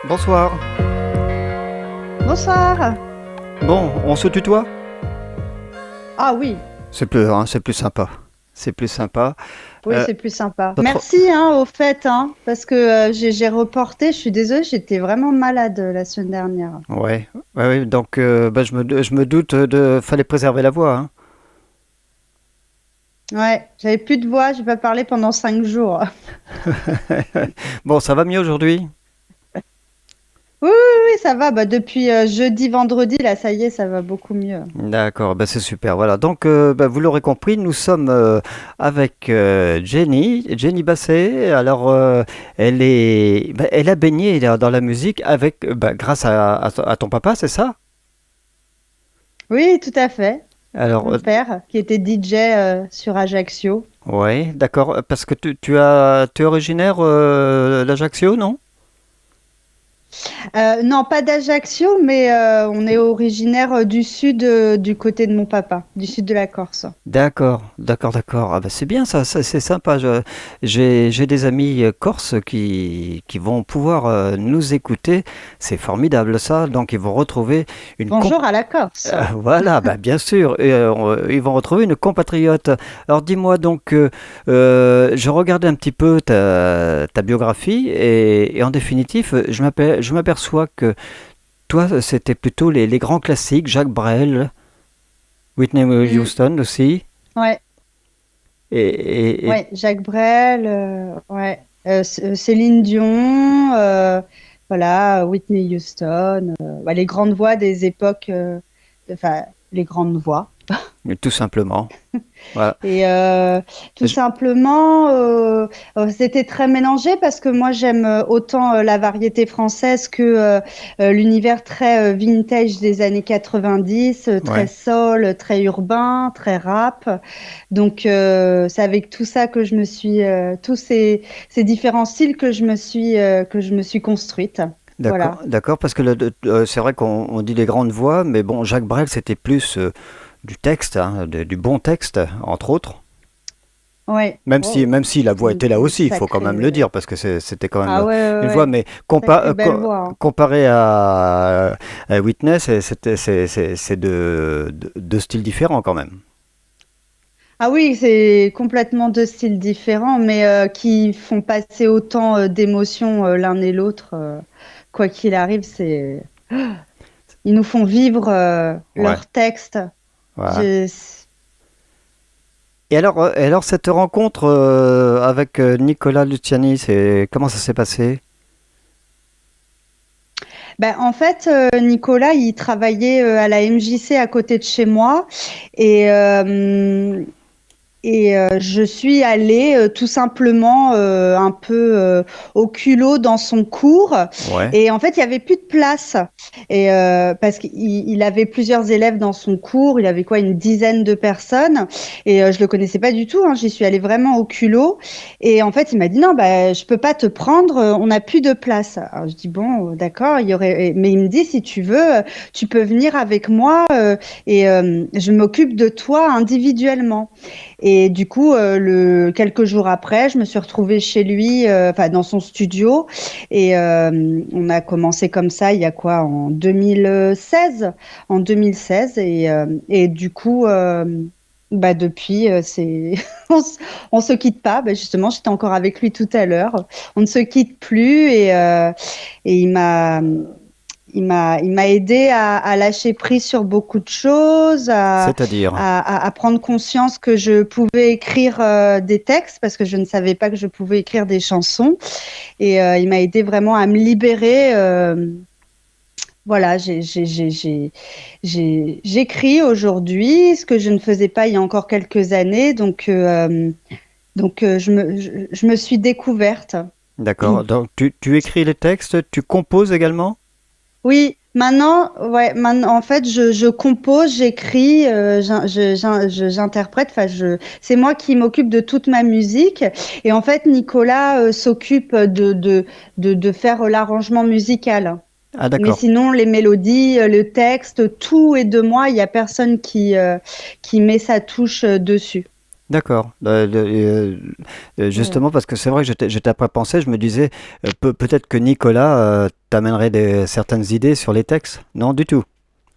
Bonsoir. Bonsoir. Bon, on se tutoie? Ah oui, C'est plus sympa. C'est plus sympa. oui, Euh, c'est plus sympa. notre- Merci au fait, parce que j'ai reporté, je suis désolée, j'étais vraiment malade la semaine dernière. Ouais, ouais, ouais, donc bah, je me doute fallait préserver la voix, hein. Ouais, j'avais plus de voix, j'ai pas parlé pendant 5 jours. Bon, ça va mieux aujourd'hui? Oui, oui, oui, ça va. Bah, depuis jeudi, vendredi, là, ça y est, ça va beaucoup mieux. D'accord, bah c'est super. Voilà, donc bah, vous l'aurez compris, nous sommes avec Jenny Basset. Alors, elle a baigné dans la musique avec, bah, grâce à ton papa, c'est ça? Oui, tout à fait. Alors, Mon père, qui était DJ sur Ajaccio. ouais, d'accord, parce que tu es originaire d'Ajaccio, non? Non, pas d'Ajaccio, mais on est originaire du sud, du côté de mon papa, du sud de la Corse. D'accord, d'accord, d'accord. Ah bah c'est bien ça, c'est sympa. J'ai des amis corses qui vont pouvoir nous écouter. C'est formidable ça. Donc ils vont retrouver une Bonjour à la Corse. voilà, bah bien sûr, et, ils vont retrouver une compatriote. Alors dis-moi donc, je regardais un petit peu ta biographie et en définitive, je m'aperçois que toi, c'était plutôt les grands classiques, Jacques Brel, Whitney Mm. Houston aussi. Ouais. Et Ouais, Jacques Brel, ouais, Céline Dion, voilà, Whitney Houston, bah, les grandes voix des époques, enfin, les grandes voix. tout simplement. Voilà. Et tout Je- simplement, c'était très mélangé parce que moi j'aime autant la variété française que l'univers très vintage des années 90, très ouais. soul, très urbain, très rap. Donc c'est avec tout ça que je me suis, tous ces différents styles que je me suis construite. D'accord, Voilà. d'accord, parce que c'est vrai qu'on dit les grandes voix, mais bon, Jacques Brel, c'était plus du texte, hein, du bon texte, entre autres. Ouais. Oh, Même si la voix était là une aussi, il faut quand même le sacrée. dire, parce que c'était quand Ah même ouais, ouais, une voix, ouais. mais Sacrée belle voix, hein. comparé à Witness, c'est deux styles différents quand même. Ah oui, c'est complètement deux styles différents, mais qui font passer autant d'émotions l'un et l'autre. Quoi qu'il arrive, ils nous font vivre Ouais, leurs textes. voilà. Je- Et alors cette rencontre avec Nicolas Luciani, comment ça s'est passé? Ben, en fait, Nicolas, il travaillait à la MJC à côté de chez moi, et je suis allée tout simplement un peu au culot dans son cours. Ouais, Et en fait, il y avait plus de place. Et parce qu'il avait plusieurs élèves dans son cours, il avait quoi, une dizaine de personnes. Et je le connaissais pas du tout, hein, j'y suis allée vraiment au culot. Et en fait, il m'a dit non, bah je peux pas te prendre, on n'a plus de place. Alors je dis bon, d'accord, il y aurait. Mais il me dit si tu veux, tu peux venir avec moi et je m'occupe de toi individuellement. Et du coup, quelques jours après, je me suis retrouvée chez lui, enfin dans son studio, et on a commencé comme ça. Il y a quoi en 2016, et du coup, bah depuis, c'est on se quitte pas. Bah justement, j'étais encore avec lui tout à l'heure. On ne se quitte plus, et il m'a aidé à lâcher prise sur beaucoup de choses, c'est-à-dire. à prendre conscience que je pouvais écrire des textes parce que je ne savais pas que je pouvais écrire des chansons. Et il m'a aidé vraiment à me libérer. Voilà, j'écris aujourd'hui, ce que je ne faisais pas il y a encore quelques années. Donc je me suis découverte. D'accord. Donc tu écris les textes, tu composes également? Oui, maintenant, ouais, maintenant, en fait, je compose, j'écris, j'interprète. Enfin, c'est moi qui m'occupe de toute ma musique. Et en fait, Nicolas s'occupe de faire l'arrangement musical. Ah Mais d'accord. sinon, les mélodies, le texte, tout est de moi. Il y a personne qui met sa touche dessus. D'accord. Voilà. Justement, parce que c'est vrai que j'étais pas pensé, je me disais, peut-être que Nicolas t'amènerait certaines idées sur les textes. Non, du tout.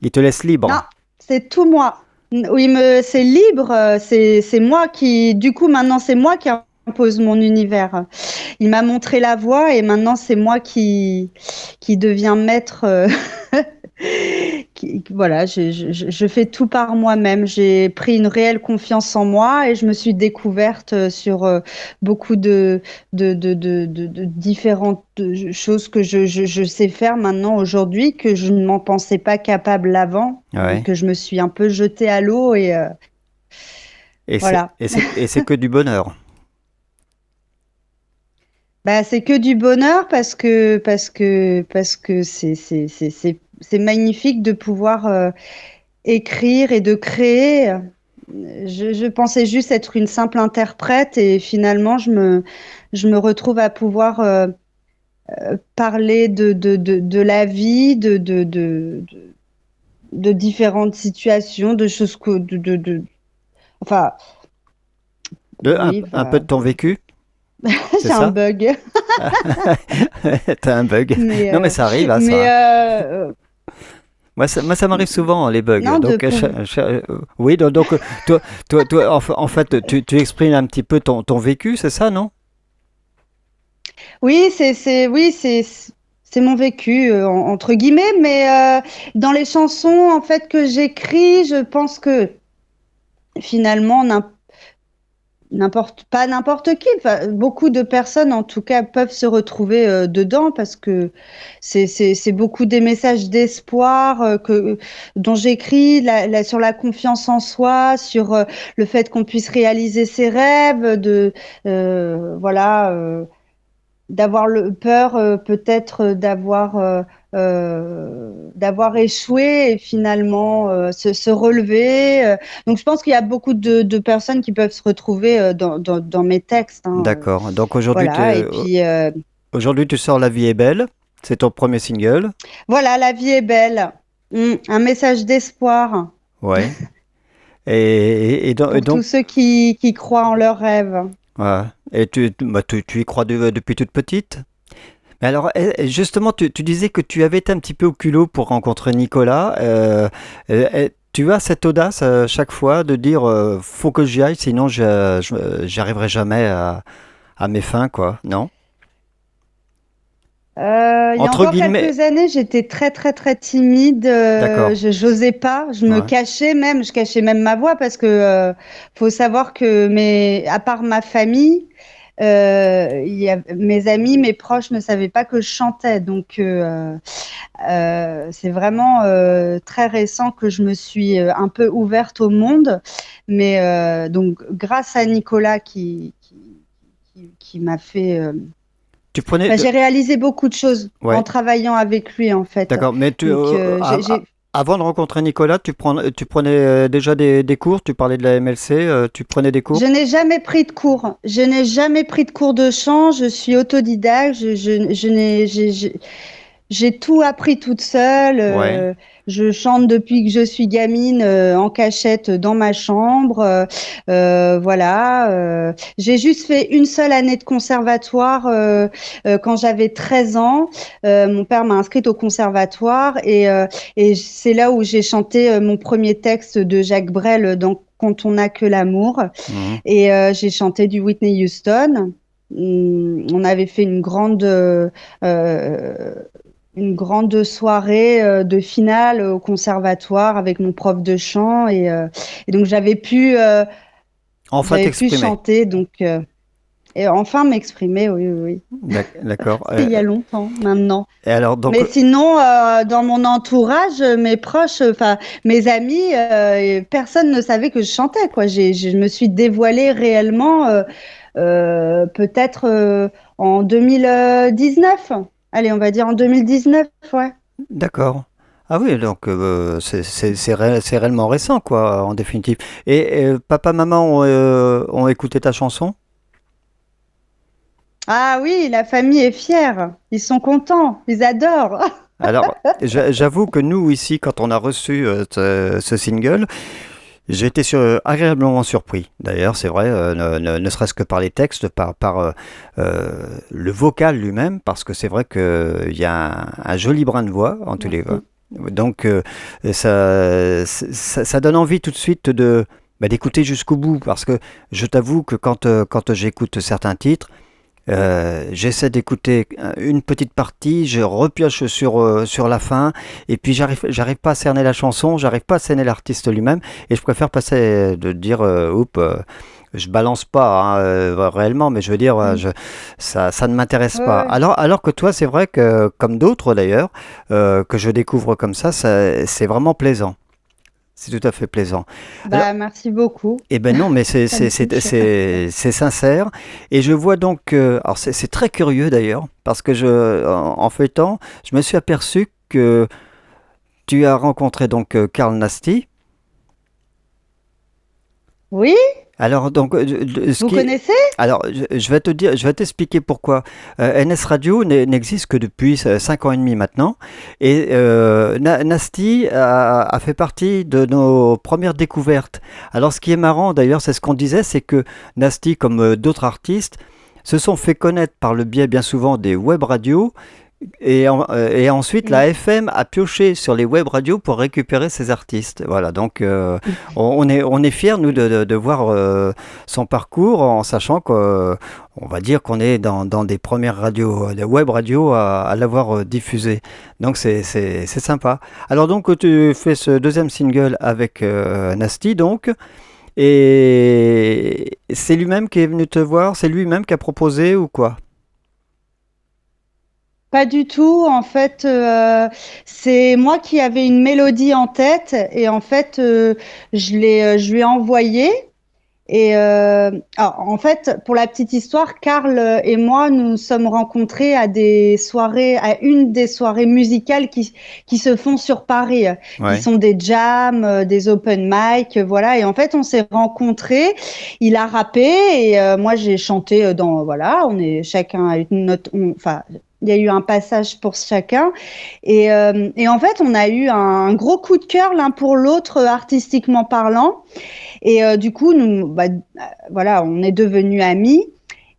Il te laisse libre. Non, c'est tout moi. Oui, c'est libre, c'est moi qui, du coup, maintenant, c'est moi qui impose mon univers. Il m'a montré la voie et maintenant, c'est moi qui deviens maître. Voilà, je fais tout par moi-même. J'ai pris une réelle confiance en moi et je me suis découverte sur beaucoup de différentes choses que je sais faire maintenant aujourd'hui, que je ne m'en pensais pas capable avant. Ouais. Donc, je me suis un peu jetée à l'eau et voilà. Et c'est que du bonheur. Bah, c'est que du bonheur parce que c'est magnifique de pouvoir écrire et de créer. Je pensais juste être une simple interprète et finalement je me retrouve à pouvoir parler de la vie, de différentes situations, de choses enfin oui, Un peu enfin, de ton vécu, c'est j'ai un ça? bug, T'as un bug. mais Non, mais euh, ça arrive, à mais ça. euh, Moi, ça m'arrive souvent, les bugs. non de Donc, pouvoir. oui, en fait, tu exprimes un petit peu ton vécu, c'est ça, non? Oui, c'est mon vécu entre guillemets, mais dans les chansons en fait que j'écris, je pense que finalement pas n'importe qui, enfin, beaucoup de personnes en tout cas peuvent se retrouver dedans parce que c'est beaucoup des messages d'espoir dont j'écris sur la confiance en soi, sur le fait qu'on puisse réaliser ses rêves, voilà. D'avoir le peur peut-être d'avoir échoué et finalement se relever. Donc je pense qu'il y a beaucoup de personnes qui peuvent se retrouver dans mes textes, hein, D'accord. Donc voilà. Et puis aujourd'hui, tu sors La vie est belle. C'est ton premier single. voilà, la vie est belle. Un message d'espoir Ouais. Et pour tous donc, ceux qui croient en leurs rêves. voilà. Et tu y crois depuis toute petite? Mais alors, justement, tu disais que tu avais été un petit peu au culot pour rencontrer Nicolas. Tu as cette audace chaque fois de dire faut que j'y aille, sinon j'y arriverai jamais à mes fins, quoi, non? Il y a Entre encore guillemets, quelques années, j'étais très très très timide. d'accord. Je j'osais pas. Ouais. Je cachais même ma voix parce que faut savoir que à part ma famille, mes amis, mes proches ne savaient pas que je chantais. Donc c'est vraiment très récent que je me suis un peu ouverte au monde. Mais donc grâce à Nicolas qui m'a fait Tu prenais, Enfin, j'ai réalisé beaucoup de choses en ouais, travaillant avec lui, en fait. d'accord. Mais Donc, avant de rencontrer Nicolas, tu prenais déjà des cours. Tu parlais de la MLC, tu prenais des cours. je n'ai jamais pris de cours. Je n'ai jamais pris de cours de chant. Je suis autodidacte. Je n'ai, j'ai tout appris toute seule. Ouais. Je chante depuis que je suis gamine en cachette dans ma chambre. Voilà. J'ai juste fait une seule année de conservatoire quand j'avais 13 ans. Mon père m'a inscrite au conservatoire et c'est là où j'ai chanté mon premier texte de Jacques Brel dans Quand on n'a que l'amour. Mhm. Et j'ai chanté du Whitney Houston. On avait fait euh, une grande soirée de finale au conservatoire avec mon prof de chant et donc Enfin j'avais pu t'exprimer. chanter et enfin m'exprimer, oui, oui, oui. D'accord. C'était il y a longtemps maintenant. Et alors, donc, Mais sinon, dans mon entourage, mes proches, enfin mes amis, personne ne savait que je chantais, quoi. Je me suis dévoilée réellement peut-être en 2019. Allez, on va dire en 2019, ouais. d'accord. Ah oui, donc c'est réellement récent, quoi, en définitive. Et papa, maman ont écouté ta chanson? Ah oui, la famille est fière. Ils sont contents, ils adorent. Alors, j'avoue que nous, ici, quand on a reçu ce single, J'ai été agréablement surpris. D'ailleurs, c'est vrai, ne serait-ce que par les textes, par le vocal lui-même, parce que c'est vrai qu'il y a un joli brin de voix en tous les cas. Merci. Donc, ça donne envie tout de suite d'écouter jusqu'au bout, parce que je t'avoue que quand j'écoute certains titres, j'essaie d'écouter une petite partie, je repioche sur la fin, et puis j'arrive pas à cerner la chanson, j'arrive pas à cerner l'artiste lui-même, et je préfère passer de dire, oups, je balance pas hein, réellement, mais je veux dire, Mm. ça ne m'intéresse Ouais, pas. ouais. Alors que toi, c'est vrai que, comme d'autres d'ailleurs, que je découvre comme ça, c'est vraiment plaisant. C'est tout à fait plaisant. Alors, Bah, merci beaucoup. eh ben non, mais Ça me touche. c'est sincère. Et je vois donc, alors c'est très curieux d'ailleurs, parce que en feuilletant, je me suis aperçu que tu as rencontré donc Karl Nasty. Oui, Alors donc, ce vous qui, connaissez? alors je vais te dire, je vais t'expliquer pourquoi. NS Radio n'existe que depuis 5 ans et demi maintenant, et Nasty a fait partie de nos premières découvertes. Alors ce qui est marrant d'ailleurs, c'est ce qu'on disait, c'est que Nasty, comme d'autres artistes, se sont fait connaître par le biais bien souvent des web radios et ensuite, Mm. la FM a pioché sur les web radios pour récupérer ces artistes. Voilà, donc on est fiers, nous, de voir son parcours en sachant qu'on va dire qu'on est dans des premières radios, des web radios à l'avoir diffusé. Donc c'est sympa. Alors donc, tu fais ce deuxième single avec Nasty, donc, et c'est lui-même qui est venu te voir, c'est lui-même qui a proposé ou quoi? Pas du tout. En fait, c'est moi qui avais une mélodie en tête et en fait, je lui ai envoyé. Et alors, en fait, pour la petite histoire, Karl et moi nous sommes rencontrés à des soirées, à une des soirées musicales qui se font sur Paris, qui Ouais. sont des jams, des open mic, voilà. Et en fait, on s'est rencontrés. Il a rappé et moi j'ai chanté dans, voilà, on est chacun a une note, enfin. Il y a eu un passage pour chacun et en fait on a eu un gros coup de cœur l'un pour l'autre artistiquement parlant. Et du coup, nous, bah, voilà, on est devenus amis.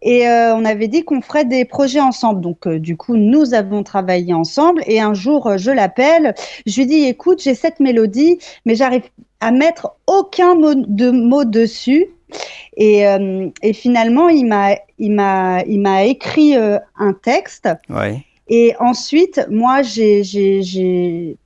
Et on avait dit qu'on ferait des projets ensemble. Donc, du coup, nous avons travaillé ensemble. Et un jour, je l'appelle. Je lui dis, écoute, j'ai cette mélodie, mais j'arrive à mettre aucun mot dessus. Et finalement, il m'a écrit un texte. Ouais. Et ensuite, moi, j'ai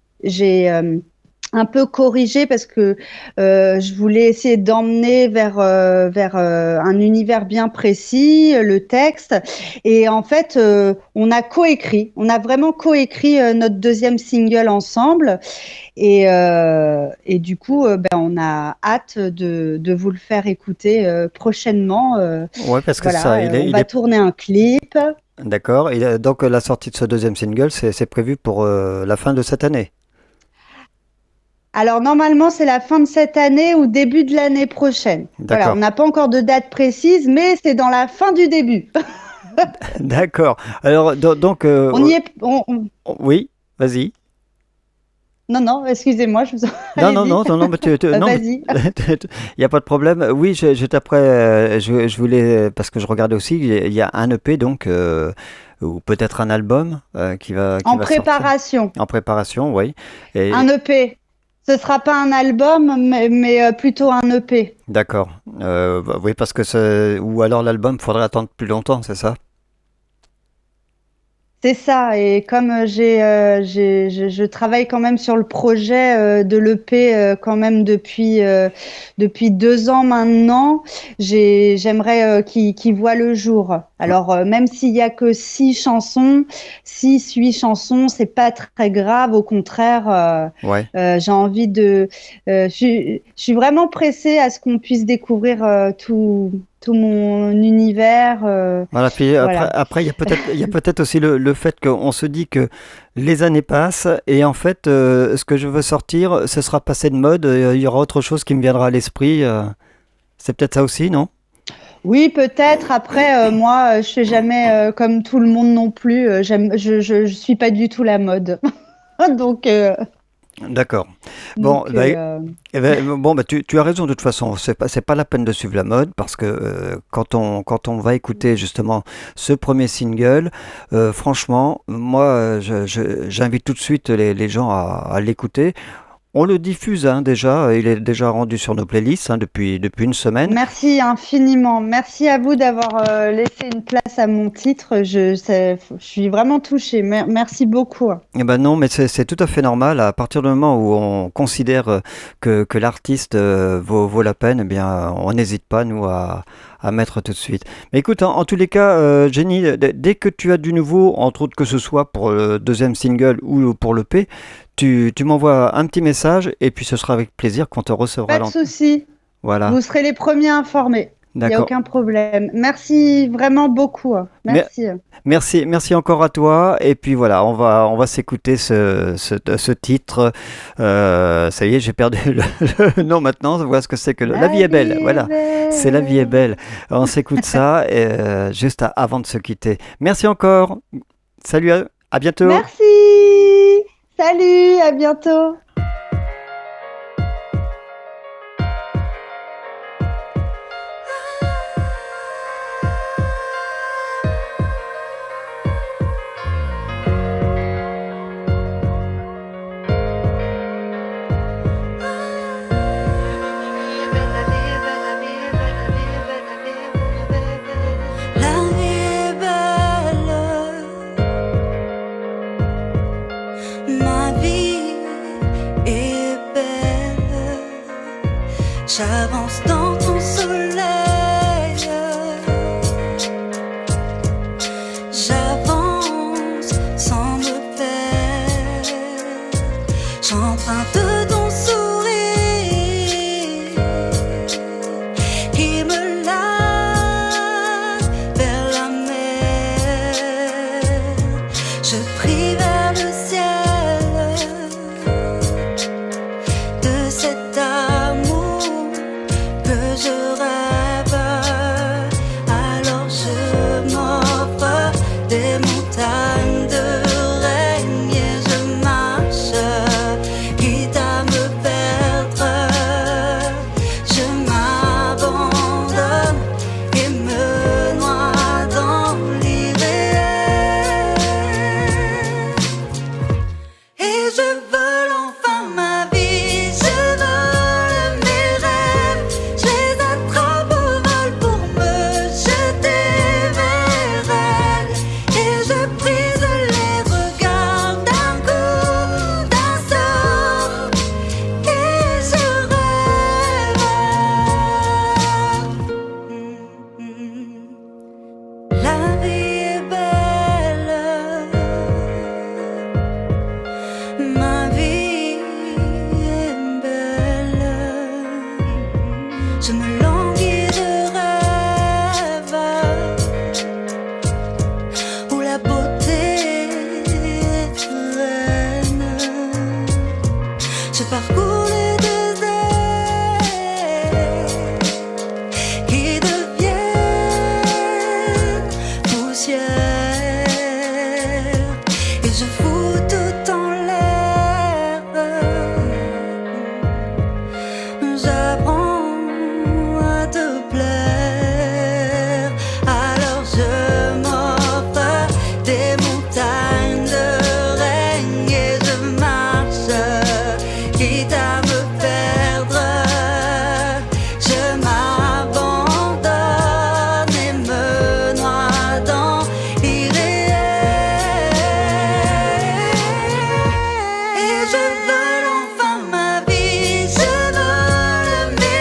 un peu corrigé parce que je voulais essayer d'emmener vers un univers bien précis, le texte. Et en fait, on a vraiment coécrit notre deuxième single ensemble. Et du coup, ben, on a hâte de vous le faire écouter prochainement. Ouais, parce que ça, Voilà, on il va est tourner un clip. d'accord. Donc la sortie de ce deuxième single, c'est prévu pour la fin de cette année. Alors normalement, c'est la fin de cette année ou début de l'année prochaine. Voilà, on D'accord. n'a pas encore de date précise, mais c'est dans la fin du début. D'accord. Alors donc On y est. oui, vas-y. Non, non, excusez-moi, Non, non, allez-y. non, non, non, mais non, mais Vas-y. il n'y a pas de problème. Oui, j'étais après, je voulais, parce que je regardais aussi, il y a un EP donc, ou peut-être un album qui En va sortir préparation, en préparation, oui. un Et EP. Ce sera pas un album, mais plutôt un EP. d'accord. Oui, parce que ou alors l'album, faudrait attendre plus longtemps, c'est ça? C'est ça, et comme je travaille quand même sur le projet de l'EP quand même depuis 2 ans maintenant, j'aimerais qu'il voit le jour. Alors même s'il y a que 6 chansons, 6, 8 chansons, c'est pas très grave. Au contraire, Ouais. j'ai envie je suis vraiment pressée à ce qu'on puisse découvrir tout mon univers. Voilà, puis Voilà. après il y a peut-être aussi le fait qu'on se dit que les années passent et en fait, ce que je veux sortir, ce sera passé de mode, il y aura autre chose qui me viendra à l'esprit. C'est peut-être ça aussi, non? Oui, peut-être. Après, moi, je fais jamais comme tout le monde non plus. Je suis pas du tout la mode. Donc, D'accord. Bon, Donc, bah, bon, bah, tu as raison de toute façon. C'est pas la peine de suivre la mode parce que quand on va écouter justement ce premier single, franchement, moi, j'invite tout de suite les gens à l'écouter. On le diffuse hein, déjà, il est déjà rendu sur nos playlists hein, depuis une semaine. merci infiniment. Merci à vous d'avoir laissé une place à mon titre. Je suis vraiment touchée. Merci beaucoup. Eh ben non, mais c'est tout à fait normal. À partir du moment où on considère que l'artiste vaut la peine, eh bien, on n'hésite pas, nous, à mettre tout de suite. Mais écoute, en tous les cas, Jenny, dès que tu as du nouveau, entre autres que ce soit pour le deuxième single ou pour le P, tu m'envoies un petit message et puis ce sera avec plaisir qu'on te recevra. Pas de souci. Voilà, Vous serez les premiers informés. Il n'y a d'accord. aucun problème. Merci vraiment beaucoup. Mer- Merci. Merci encore à toi. Et puis voilà, on va s'écouter ce titre. Ça y est, j'ai perdu le nom maintenant. Voilà ce que c'est que La vie La est belle. vie est Voilà, c'est La vie est belle. belle. On s'écoute ça juste avant de se quitter. Merci encore. Salut, à bientôt. Merci. Salut, à bientôt. La vie est belle, ma vie est belle. J'avance dans ton soleil, j'avance sans me perdre. J'emprunte ton sourire qui me lave vers la mer. Je prie vers le ciel de cet amour que je rêve. Alors je m'offre des montagnes de règne et je marche, quitte à me perdre. Je m'abandonne et me noie dans l'irréel. Et je vole enfin ma vie, je vole mes rêves, je les attrape au vol pour me jeter vers elle. Et je brise les regards d'un coup, d'un sort, et je rêve. La vie est belle, ma vie est belle. Je me languis de rêve où la beauté est reine. Je parcours les déserts qui deviennent poussière et je fous tout en l'air. J'apprends à te plaire, alors je m'offre des montagnes de règne et je marche, quitte à me perdre. Je m'abandonne et me noie dans l'irréel. Et je vole enfin ma vie, je vole mes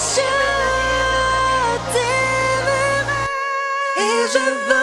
je t'aimerai et je veux